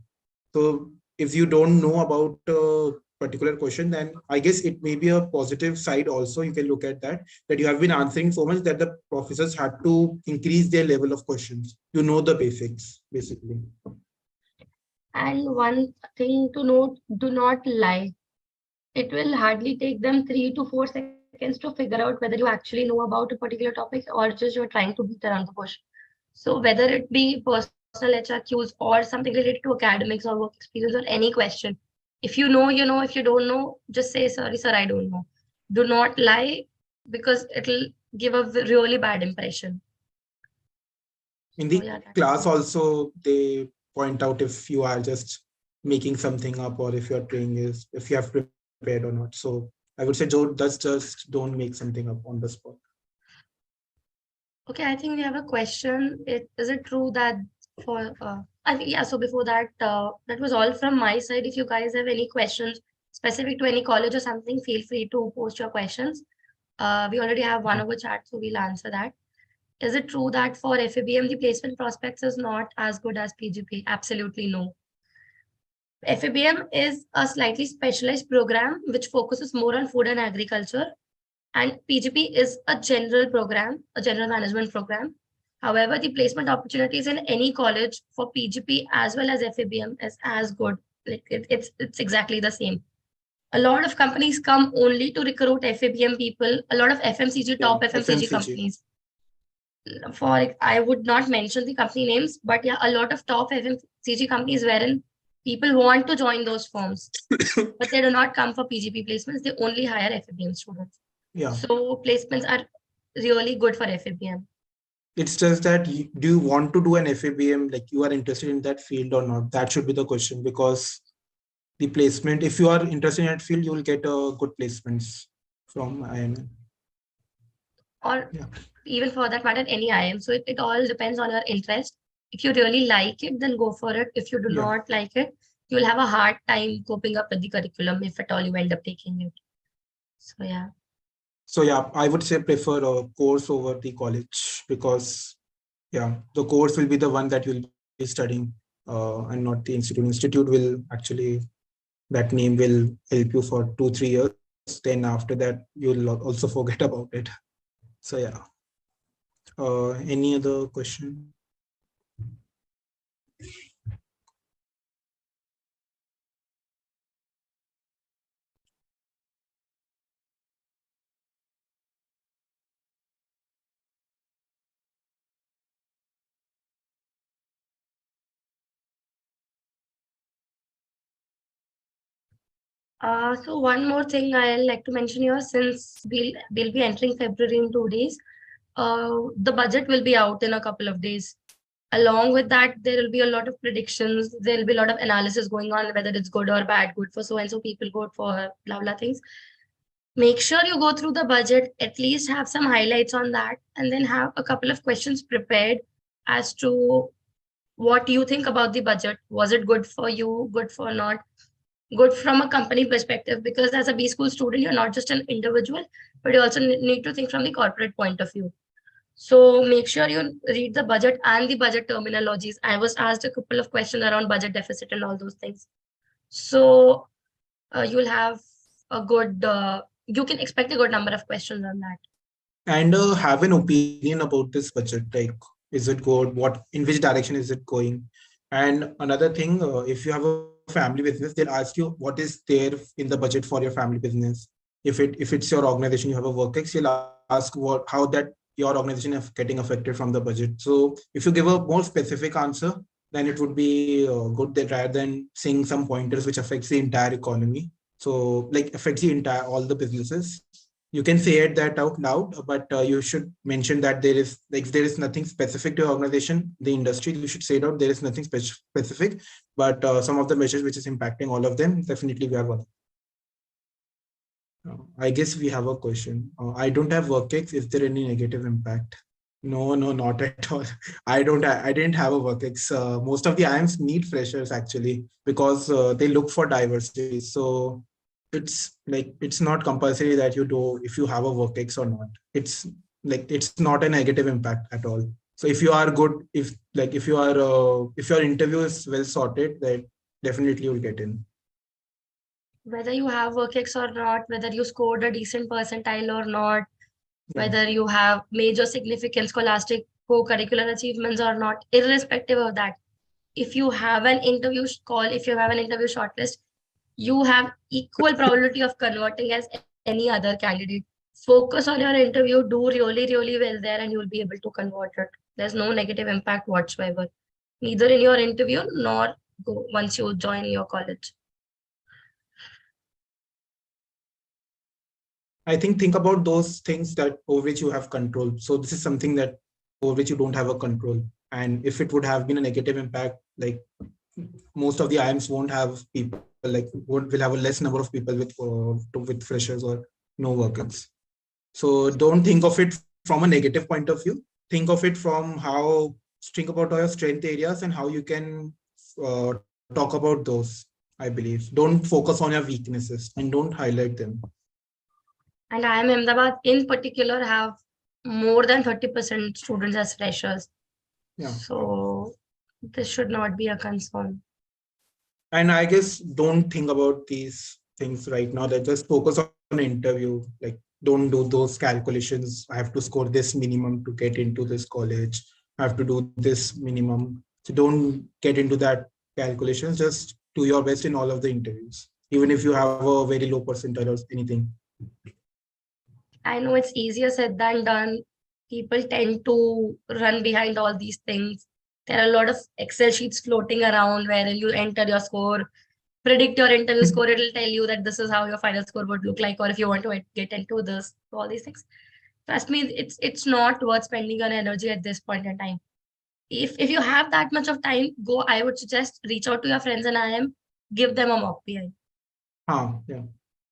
So if you don't know about a particular question, then I guess it may be a positive side also. You can look at that, that you have been answering so much that the professors had to increase their level of questions. You know the basics, basically. And one thing to note, do not lie. It will hardly take them 3 to 4 seconds to figure out whether you actually know about a particular topic or just you're trying to beat around the bush. So whether it be personal HRQs or something related to academics or work experience or any question, if you know, you know. If you don't know, just say, sorry, sir, I don't know. Do not lie, because it'll give a really bad impression. In So the yeah, class also, they point out if you are just making something up or if your training is, if you have prepared or not. So I would say just don't make something up on the spot. okay, I think we have a question. Is it true that for I think, yeah, so before that, that was all from my side. If you guys have any questions specific to any college or something, feel free to post your questions. We already have one over chat, so we'll answer that. Is it true that for FABM, the placement prospects is not as good as PGP? Absolutely no. FABM is a slightly specialized program which focuses more on food and agriculture, and PGP is a general program, a general management program. However, the placement opportunities in any college for PGP as well as FABM is as good. Like it's exactly the same. A lot of companies come only to recruit FABM people. A lot of FMCG, Yeah, top FMCG FMCG. companies. For I would not mention the company names, but yeah, a lot of top FMCG companies wherein people want to join those firms, but they do not come for PGP placements. They only hire FABM students. Yeah. So placements are really good for FABM. It's just that do you want to do an FABM, like you are interested in that field or not? That should be the question, because the placement, if you are interested in that field, you will get good placements from IIM. Or Yeah. even for that matter, any IIM. So it all depends on your interest. If you really like it, then go for it. If you do Yeah. not like it, you'll have a hard time coping up with the curriculum if at all you end up taking it. So yeah. So yeah, I would say prefer a course over the college, because yeah, the course will be the one that you'll be studying and not the institute. Institute will actually, that name will help you for 2-3 years. Then after that, you'll also forget about it. So yeah. Any other question? So one more thing I'll like to mention here, since we'll be entering February in 2 days, the budget will be out in a couple of days. Along with that, there will be a lot of predictions. There will be a lot of analysis going on, whether it's good or bad, good for so and so people, good for blah blah things. Make sure you go through the budget, at least have some highlights on that, and then have a couple of questions prepared as to what you think about the budget. Was it good for you, good for not, good from a company perspective? Because as a B school student, you're not just an individual, but you also need to think from the corporate point of view. So make sure you read the budget and the budget terminologies. I was asked a couple of questions around budget deficit and all those things. So you'll have a good, you can expect a good number of questions on that. And have an opinion about this budget, like is it good, what, in which direction is it going? And another thing, if you have a family business, they'll ask you what is there in the budget for your family business. If it's your organization, you have a workex, you'll ask what, how that your organization is getting affected from the budget. So if you give a more specific answer, then it would be good, that rather than saying some pointers which affects the entire economy, so like affects the entire all the businesses. You can say it that out loud, but you should mention that there is, like, there is nothing specific to your organization, the industry. You should say it out, there is nothing specific, but some of the measures which is impacting all of them, definitely we are one. I guess we have a question. I don't have workex. Is there any negative impact? No, no, not at all. I didn't have a workex. Most of the IIMs need freshers actually, because they look for diversity. So it's like, it's not compulsory that you do if you have a workex or not. It's like, it's not a negative impact at all. So if you are good, if like if your interview is well sorted, then definitely you'll get in. Whether you have workex or not, whether you scored a decent percentile or not, Yeah. whether you have major significant scholastic co-curricular achievements or not, irrespective of that, if you have an interview call, if you have an interview shortlist, you have equal probability of converting as any other candidate. Focus on your interview, do really, really well there, and you'll be able to convert it. There's no negative impact whatsoever, neither in your interview nor once you join your college. I think about those things that over which you have control. So this is something that over which you don't have a control. And if it would have been a negative impact, like most of the IIMs won't have people, like will have a less number of people with freshers or no workers. So don't think of it from a negative point of view. Think of it from how, think about your strength areas and how you can talk about those. I believe don't focus on your weaknesses and don't highlight them. And IIM Ahmedabad in particular have more than 30% students as freshers. Yeah. So this should not be a concern. And I guess don't think about these things right now. That just focus on interview. Like, don't do those calculations. I have to score this minimum to get into this college. I have to do this minimum. So don't get into that calculations. Just do your best in all of the interviews, even if you have a very low percentile or anything. I know it's easier said than done. People tend to run behind all these things. There are a lot of Excel sheets floating around where you enter your score, predict your interview score. It'll tell you that this is how your final score would look like, or if you want to get into this, all these things. Trust me, it's not worth spending your energy at this point in time. If you have that much of time, go. I would suggest reach out to your friends in IIM, give them a mock PI. Yeah.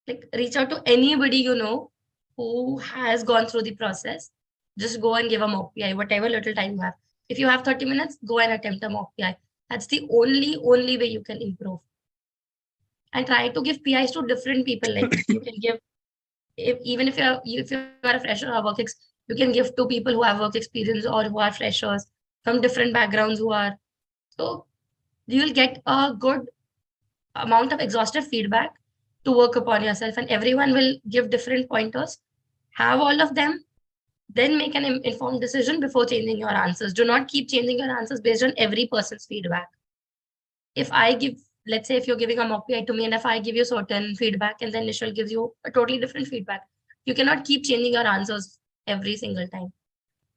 Like reach out to anybody you know who has gone through the process. Just go and give a mock PI, whatever little time you have. If you have 30 minutes, go and attempt a mock PI. That's the only way you can improve. And try to give PIs to different people. Like you can give, even if you are a fresher or work you can give to people who have work experience or who are freshers from different backgrounds who are. So you'll get a good amount of exhaustive feedback to work upon yourself, and everyone will give different pointers. Have all of them, then make an informed decision before changing your answers. Do not keep changing your answers based on every person's feedback. If I give, let's say if you're giving a mock PI to me and if I give you certain feedback and then Nishal gives you a totally different feedback, you cannot keep changing your answers every single time.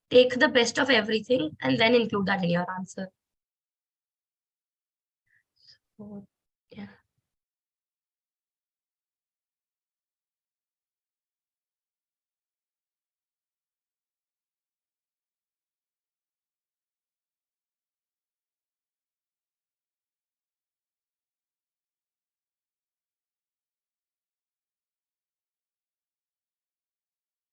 Take the best of everything and then include that in your answer. So, yeah.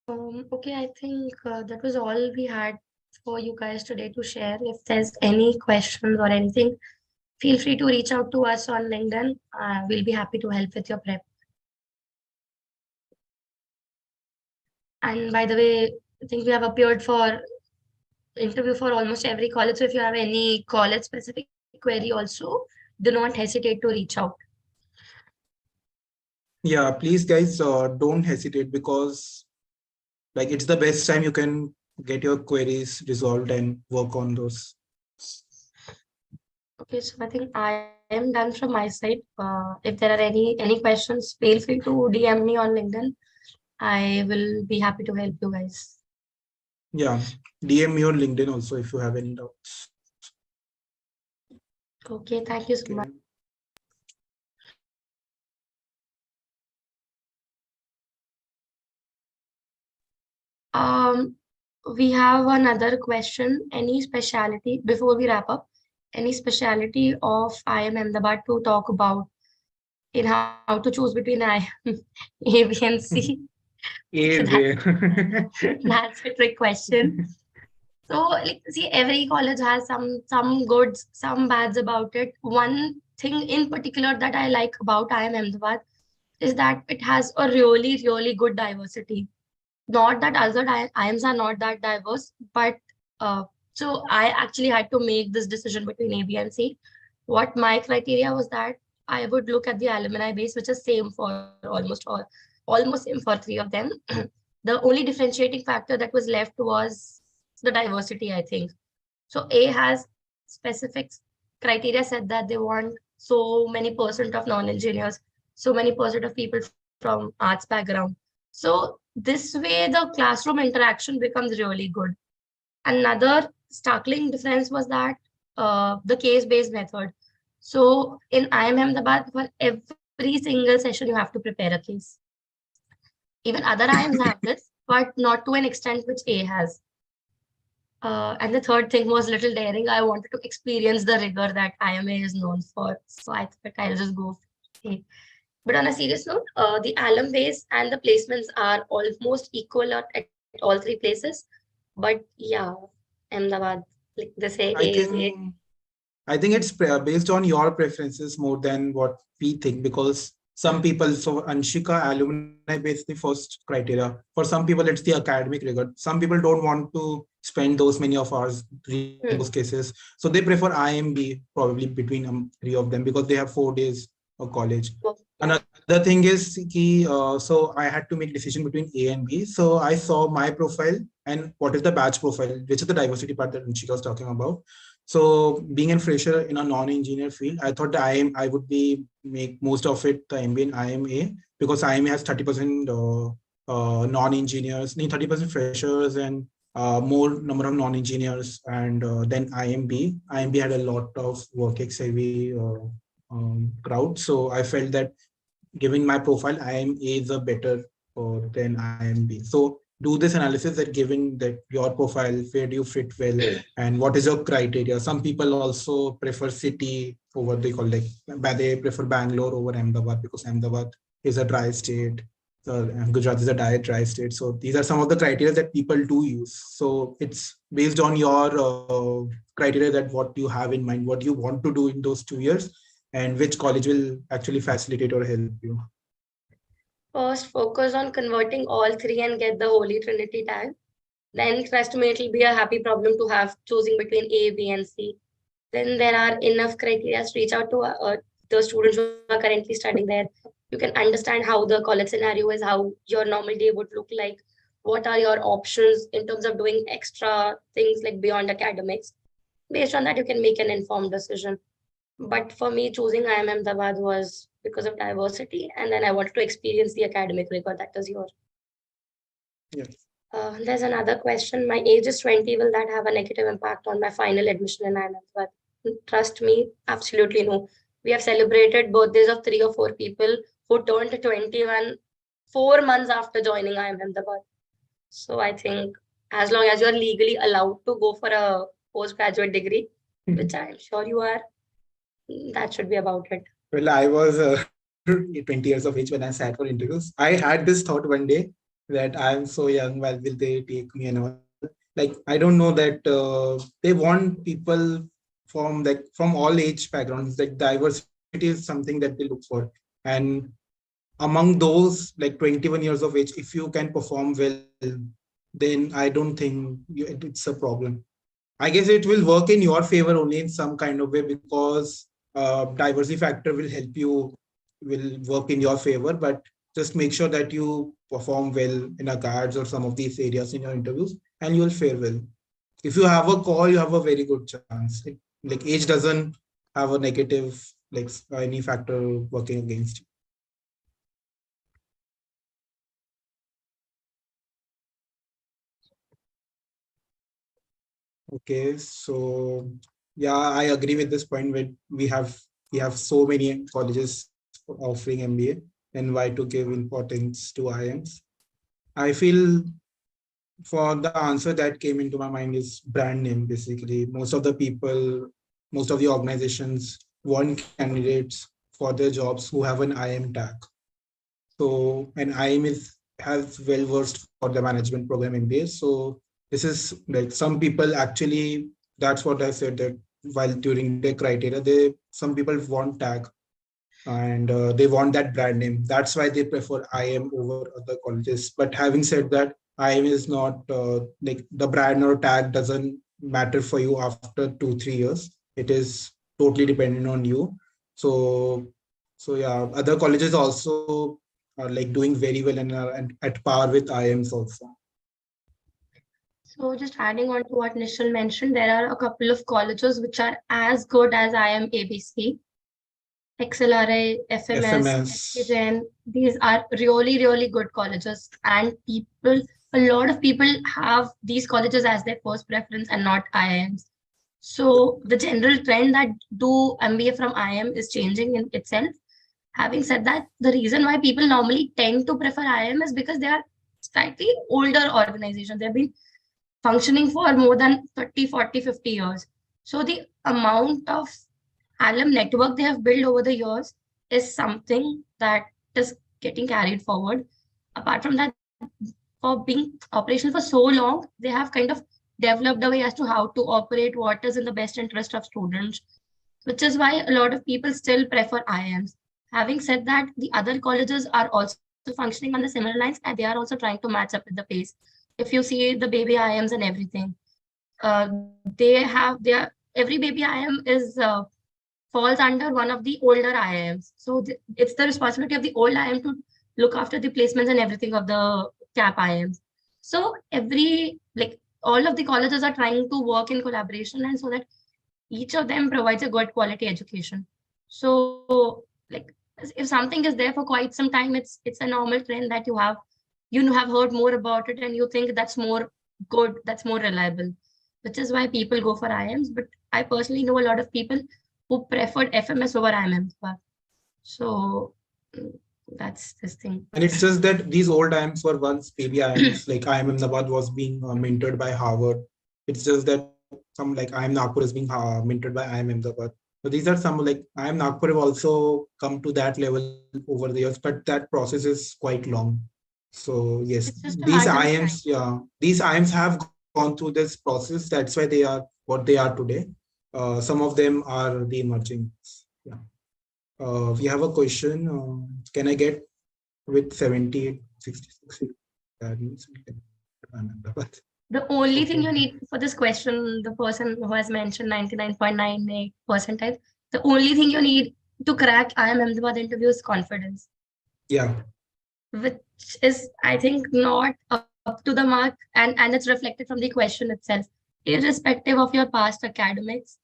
Okay, I think that was all we had for you guys today to share. If there's any questions or anything, feel free to reach out to us on LinkedIn. We'll be happy to help with your prep. And by the way, I think we have appeared for interview for almost every college. So if you have any college specific query also, do not hesitate to reach out. Yeah, please guys, don't hesitate, because like it's the best time you can get your queries resolved and work on those. Okay, so I think I am done from my side. If there are any questions, feel free to DM me on LinkedIn. I will be happy to help you guys. Yeah, DM me on LinkedIn also if you have any doubts. Okay, thank you so Okay. much. Um, we have another question. Any speciality before we wrap up? Any speciality of IIM Ahmedabad to talk about in how to choose between A, B, and C? So A that's a trick question. So, like, see, every college has some goods, some bads about it. One thing in particular that I like about IIM Ahmedabad is that it has a really good diversity. Not that other IIMs are not that diverse, but uh, so I actually had to make this decision between A, B, and C. What my criteria was that I would look at the alumni base, which is same for almost same for three of them. The only differentiating factor that was left was the diversity, I think. So A has specific criteria said that they want so many percent of non-engineers, so many percent of people from arts background. So this way the classroom interaction becomes really good. Another startling difference was that the case-based method. So in IIM Ahmedabad, for every single session, you have to prepare a case. Even other IIMs have this, but not to an extent which A has. And the third thing was little daring. I wanted to experience the rigor that IMA is known for. So I thought I'll just go for it. But on a serious note, the alum base and the placements are almost equal at all three places. But yeah, Ahmedabad, like they say, A I is A. think I think it's based on your preferences more than what we think, because some people, so Anshika, alumni based the first criteria. For some people, it's the academic rigor. Some people don't want to spend those many of hours reading those Hmm. cases. So they prefer IMB probably between three of them, because they have 4 days of college. Yeah. Another thing is so I had to make decision between A and B. So I saw my profile and what is the batch profile, which is the diversity part that Anshika was talking about. So being a fresher in a non-engineer field, I thought that I would be make most of it the MBA and IMA, because IMA has 30% non-engineers, 30% freshers, and more number of non-engineers, and then IMB. IMB had a lot of work heavy crowd. So I felt that given my profile, IMA is a better than IMB. So do this analysis that given that your profile, where do you fit well, and what is your criteria. Some people also prefer city over, they call like, they prefer Bangalore over Ahmedabad, because Ahmedabad is a dry state. Gujarat is a dry state. So these are some of the criteria that people do use. So it's based on your criteria, that what you have in mind, what you want to do in those 2 years, and which college will actually facilitate or help you. First, focus on converting all three and get the Holy Trinity tag. Then, trust me, it'll be a happy problem to have choosing between A, B, and C. Then there are enough criteria to reach out to the students who are currently studying there. You can understand how the college scenario is, how your normal day would look like, what are your options in terms of doing extra things like beyond academics. Based on that, you can make an informed decision. But for me, choosing IIM Ahmedabad was because of diversity, and then I wanted to experience the academic rigor that is here. Yes. There's another question. My age is 20. Will that have a negative impact on my final admission in IIM Ahmedabad? Trust me, absolutely no. We have celebrated birthdays of 3 or 4 people who turned 21 4 months after joining IIM Ahmedabad. So I think as long as you're legally allowed to go for a postgraduate degree, which I'm sure you are, that should be about it. Well, I was 20 years of age when I sat for interviews. I had this thought one day, that I'm so young, why will they take me and all? Like, I don't know that they want people from all age backgrounds. Like diversity is something that they look for. And among those like 21 years of age, if you can perform well, then I don't think it's a problem. I guess it will work in your favor only in some kind of way, because diversity factor will help you, will work in your favor. But just make sure that you perform well in a guards or some of these areas in your interviews, and you will fare well. If you have a call, you have a very good chance. Like age doesn't have a negative, like any factor working against you. Okay, so yeah, I agree with this point where we have so many colleges offering MBA, and why to give importance to IIMs. I feel for the answer that came into my mind is brand name. Basically, most of the organizations want candidates for their jobs who have an IIM tag. So an IIM is has well versed for the management program MBA. So this is like some people actually, that's what I said, that while during their criteria, they some people want tag, and they want that brand name. That's why they prefer IIM over other colleges. But having said that, IIM is not like the brand or tag doesn't matter for you after 2 3 years. It is totally dependent on you. So yeah, other colleges also are like doing very well and are at par with IIMs also. So just adding on to what Nishal mentioned, there are a couple of colleges which are as good as IIM ABC, XLRI, FMS, FMS. SKJN. These are really, really good colleges, and a lot of people have these colleges as their first preference and not IIMs. So the general trend that do MBA from IIM is changing in itself. Having said that, the reason why people normally tend to prefer IIM is because they are slightly older organizations. They've been functioning for more than 30, 40, 50 years. So the amount of alum network they have built over the years is something that is getting carried forward. Apart from that, for being operational for so long, they have kind of developed a way as to how to operate, what is in the best interest of students, which is why a lot of people still prefer IIMs. Having said that, the other colleges are also functioning on the similar lines, and they are also trying to match up with the pace. If you see the baby IIMs and everything, every baby IIM is falls under one of the older IIMs. So it's the responsibility of the old IIM to look after the placements and everything of the CAP IIMs. So all of the colleges are trying to work in collaboration, and so that each of them provides a good quality education. So like if something is there for quite some time, it's a normal trend that you have heard more about it and you think that's more good, that's more reliable, which is why people go for IIMs. But I personally know a lot of people who preferred FMS over IIM. So mm, that's this thing. And it's just that these old IIMs were once baby IIMs, like IIM Ahmedabad was being mentored by Harvard. It's just that some like IIM Nagpur is being mentored by IIM Ahmedabad. So these are some like IIM Nagpur have also come to that level over the years, but that process is quite long. So yes, It's just a these matter of IIMs, time. yeah, these IIMs have gone through this process. That's why they are what they are today. Some of them are the emerging. Yeah. We have a question. Can I get with 70, 66? That means we can Ahmedabad. The only thing Okay. you need for this question, the person who has mentioned 99.98 percentile, the only thing you need to crack IIM Ahmedabad interview is confidence, Yeah. which is, I think, not up to the mark, and it's reflected from the question itself. Irrespective of your past academics,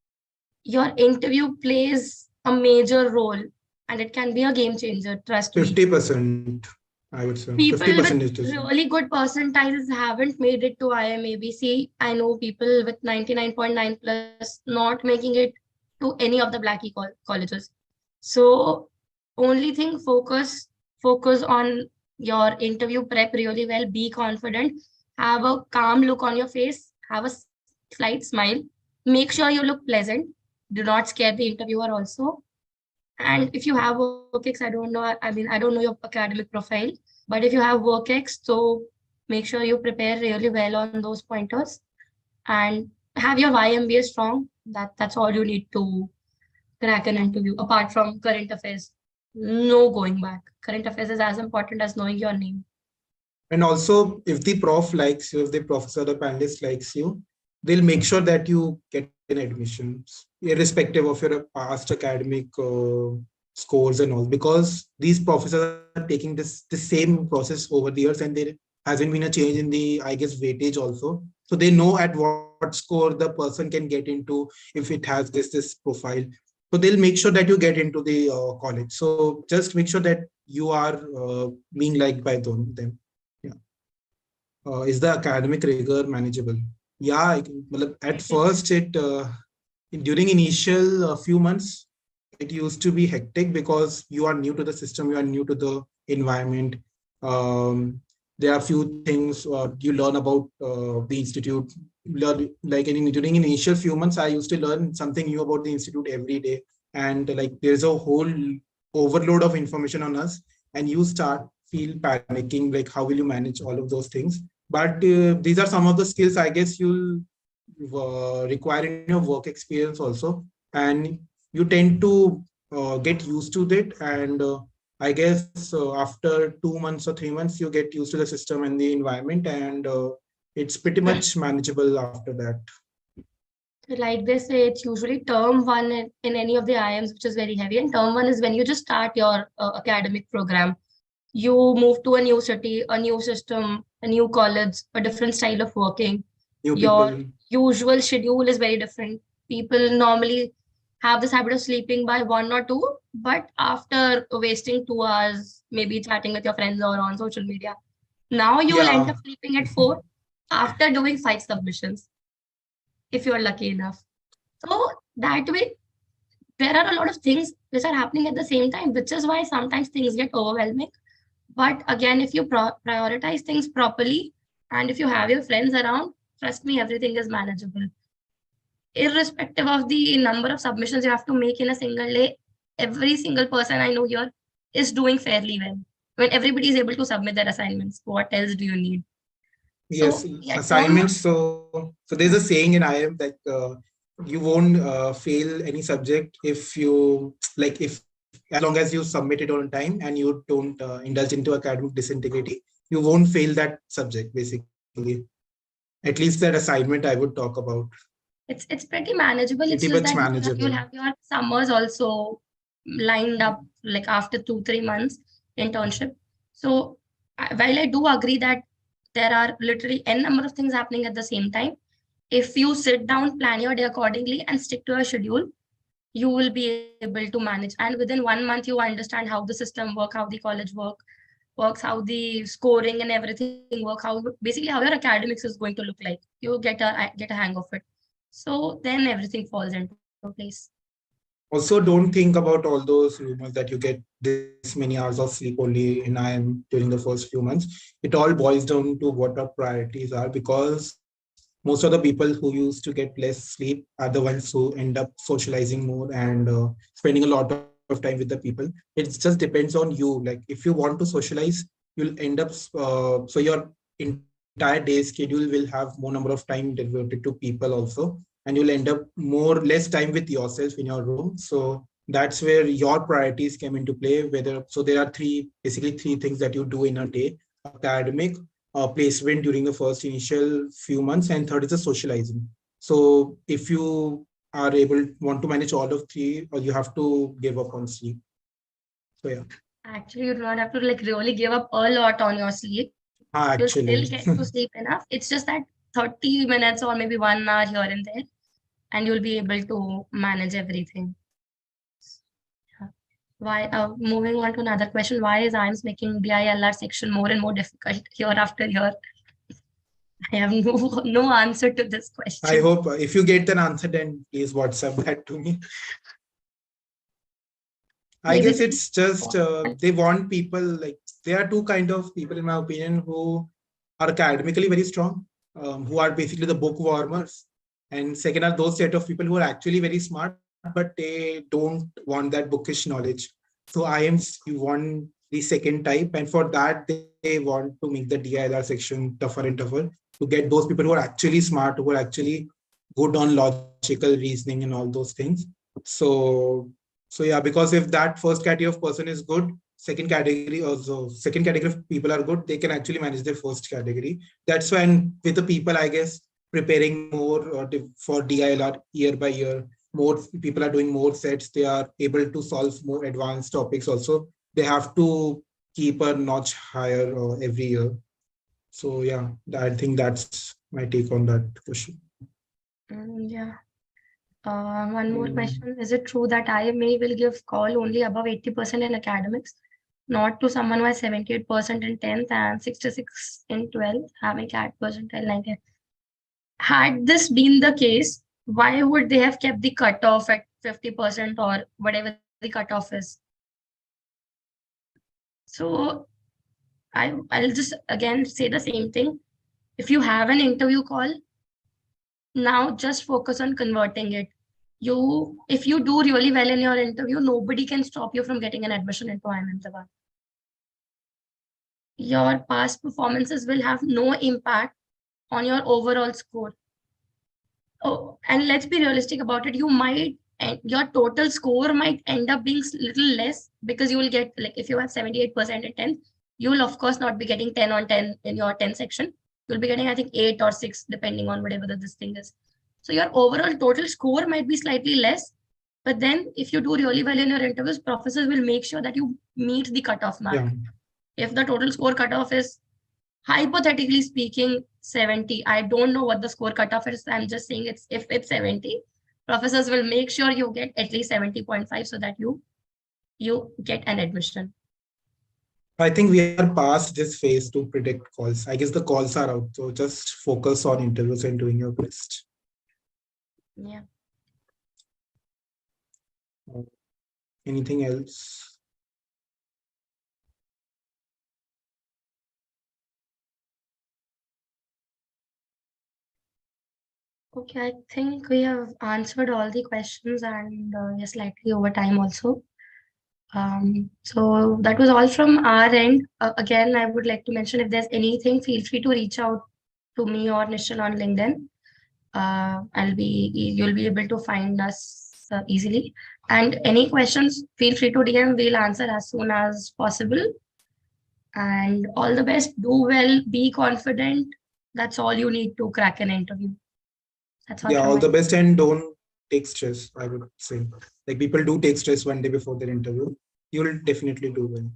your interview plays a major role, and it can be a game changer, trust me. 50%, I would say. People 50% with is this. really good percentiles haven't made it to IIM-ABC. I know people with 99.9 plus not making it to any of the Blackie colleges. So only thing, focus on your interview prep really well, be confident, have a calm look on your face, have a slight smile, make sure you look pleasant, do not scare the interviewer also. And if you have work ex, I don't know. I mean, I don't know your academic profile, but if you have work ex, so make sure you prepare really well on those pointers and have your YMBA strong. That's all you need to crack an interview. Apart from current affairs, no going back. Current affairs is as important as knowing your name. And also, if the prof likes you, if the professor or panelist likes you, they'll make sure that you get an admissions, irrespective of your past academic scores and all, because these professors are taking this the same process over the years, and there hasn't been a change in the, I guess, weightage also. So they know at what score the person can get into if it has this profile. So they'll make sure that you get into the college. So just make sure that you are being liked by them. Yeah. Is the academic rigor manageable? Yeah, at first during initial few months, it used to be hectic because you are new to the system, you are new to the environment. There are few things you learn about the institute. During initial few months, I used to learn something new about the institute every day, and like there's a whole overload of information on us, and you start feel panicking, like how will you manage all of those things. But these are some of the skills I guess you'll require in your work experience also, and you tend to get used to it. And I guess after 2 months or 3 months, you get used to the system and the environment, and it's pretty much manageable after that. Like they say, it's usually term one in any of the IIMs, which is very heavy. And term one is when you just start your academic program. You move to a new city, a new system, a new college, a different style of working. New Your people. usual schedule is very different. People normally have this habit of sleeping by 1 or 2, but after wasting 2 hours, maybe chatting with your friends or on social media, now you will end Yeah. up sleeping at 4 after doing 5 submissions, if you're lucky enough. So that way, there are a lot of things which are happening at the same time, which is why sometimes things get overwhelming. But again, if you prioritize things properly and if you have your friends around, trust me, everything is manageable. Irrespective of the number of submissions you have to make in a single day, every single person I know here is doing fairly well. When everybody is able to submit their assignments, what else do you need? Yes, So, yeah, term, assignments. So there's a saying in IIM that you won't fail any subject if you like if as long as you submit it on time and you don't indulge into academic disintegrity, you won't fail that subject basically. At least that assignment I would talk about. it's pretty manageable. Pretty It's just much that you'll manageable. have your summers also lined up like after 2-3 months internship. So while I do agree that there are literally n number of things happening at the same time, if you sit down, plan your day accordingly, and stick to a schedule, you will be able to manage. And within 1 month, you understand how the system work, how the college works, how the scoring and everything work, how basically how your academics is going to look like. You get a hang of it. So then everything falls into place. Also, don't think about all those rumors that you get this many hours of sleep only in IIM during the first few months. It all boils down to what our priorities are, because most of the people who used to get less sleep are the ones who end up socializing more and spending a lot of time with the people. It just depends on you. Like if you want to socialize, you'll end up so your entire day schedule will have more number of time devoted to people also, and you'll end up more less time with yourself in your room. So that's where your priorities come into play. Whether so there are three things that you do in a day: academic, placement during the first initial few months, and third is the socializing. So if you are able want to manage all of three, or you have to give up on sleep. So yeah. Actually, you do not have to like really give up a lot on your sleep. You'll still Actually. get to sleep enough. It's just that 30 minutes or maybe 1 hour here and there, and you'll be able to manage everything. Yeah. Why, moving on to another question, why is IIMS making DILR section more and more difficult year after year? I have no answer to this I question. hope if you get an answer, then please WhatsApp that to me. I Maybe guess some it's just important. they want people, like there are two kind of people in my opinion who are academically very strong, who are basically the book warmers, and second are those set of people who are actually very smart but they don't want that bookish knowledge. So IIMs, you want the second type, and for that they want to make the DILR section tougher and tougher to get those people who are actually smart, who are actually good on logical reasoning and all those things. So yeah, because if that first category of person is good, second category of people are good, they can actually manage their first category. That's when with the people, I guess, preparing more for DILR year by year, more people are doing more sets, they are able to solve more advanced topics also. They have to keep a notch higher every year. So yeah, I think that's my take on that question. Yeah. One more Mm. question. Is it true that IMA will give call only above 80% in academics, not to someone who has 78% in 10th and 66 in 12th, having CAT percentile 90? Had this been the case, why would they have kept the cutoff at 50% or whatever the cutoff is? So I'll just again say the same thing. If you have an interview call, now just focus on converting it. If you do really well in your interview, nobody can stop you from getting an admission into IIM Ahmedabad. Your past performances will have no impact on your overall score. Oh, and let's be realistic about it. Your total score might end up being little less because you will get, like, if you have 78% in 10, you will of course not be getting 10 on 10 in your 10 section. You'll be getting, I think, 8 or 6, depending on whatever this thing is. So your overall total score might be slightly less, but then if you do really well in your interviews, professors will make sure that you meet the cutoff mark. Yeah. If the total score cutoff is, hypothetically speaking, 70, I don't know what the score cutoff is. I'm just saying if it's 70, professors will make sure you get at least 70.5 so that you get an admission. I think we are past this phase to predict calls. I guess the calls are out. So just focus on interviews and doing your best. Yeah. Uh, Anything else? Okay, I think we have answered all the questions and we're slightly over time also. So that was all from our end. Again, I would like to mention, if there's anything, feel free to reach out to me or Nishal on LinkedIn. You'll be able to find us easily. And any questions, feel free to DM. We'll answer as soon as possible. And all the best. Do well. Be confident. That's all you need to crack an interview. That's all Yeah, from all my the end. best and don't take stress, I would say. Like people do take stress one day before their interview. You'll definitely do well.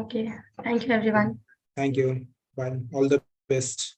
Okay. Thank you, Yeah. everyone. Thank you. Bye. All the best.